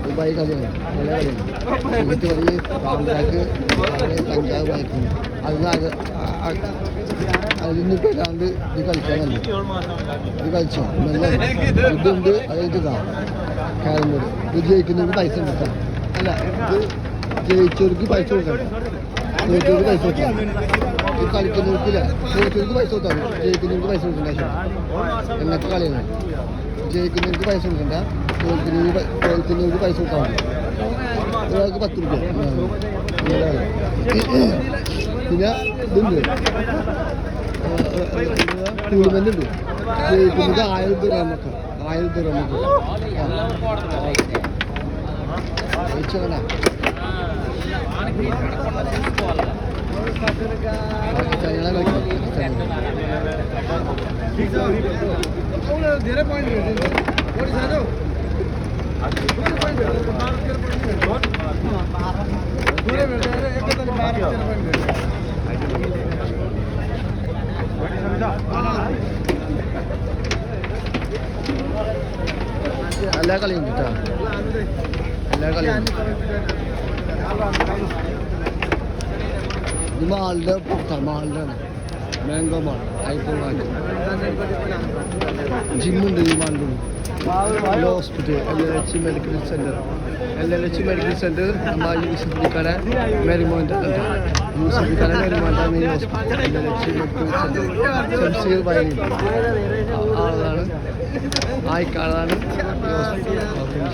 Dubai കളിയാണ് നല്ല കളിയാണ് ഇത് വലിയ പാമ്പാക്ക് പഞ്ചാബ് വായിക്കുന്നു അതിന് പേരാണ്ട് ഇത് കളിക്കാനല്ല ഇത് കളിച്ചോ നല്ല ഇതുണ്ട് അതായത് കാരം കൂടി ഇത് ജയിക്കുന്നവർക്ക് പൈസ കൊടുക്കാം അല്ല ഇത് ജയിച്ചവർക്ക് പൈസ കൊടുക്കണ്ട തോറ്റവർക്ക് പൈസ കൊടുക്കാം ഇത് കളിക്കുന്നവർക്കില്ല തോറ്റവർക്ക് പൈസ കൊടുത്താൽ ജയിക്കുന്നവർക്ക് പൈസ കൊടുക്കണ്ട എന്നൊക്കെ കളിയാണ് ജയിക്കുന്നവർക്ക് പൈസ കൊടുക്കണ്ട തോൽക്കുന്നവർക്ക് പൈസ കൊടുത്താൽ മതി ഒരാൾക്ക് 10 രൂപ പിന്നെ ഇതുണ്ട് ടൂർണമെൻ്റ് ഉണ്ട് ജയിക്കുന്നത് 1000 ദിർഹമൊക്കെ 1000 ദിർഹമൊക്കെ ജയിച്ചോളാ എല്ലാ കളിയും കിട്ടാ എല്ലാ കളിയും ഇത് മാളിൻ്റെ പുറത്താണ് മാളിലാണ് മാംഗോ മാൾ ഐഫോൺ മാൾ ജിമ്മുണ്ട് ഈ മാളിൻ്റെ hospital LLH medical centre LLH medical centre നമ്മൾ യൂസഫിക്കാര മെരിമോൻ്റെ യൂസഫിക്കാര മെരിമോൻ്റെ main hospital LLH medical centre Shamseer Vayalil ആളാണ് ആയിക്കാളാണ് ഹോസ്പിറ്റൽ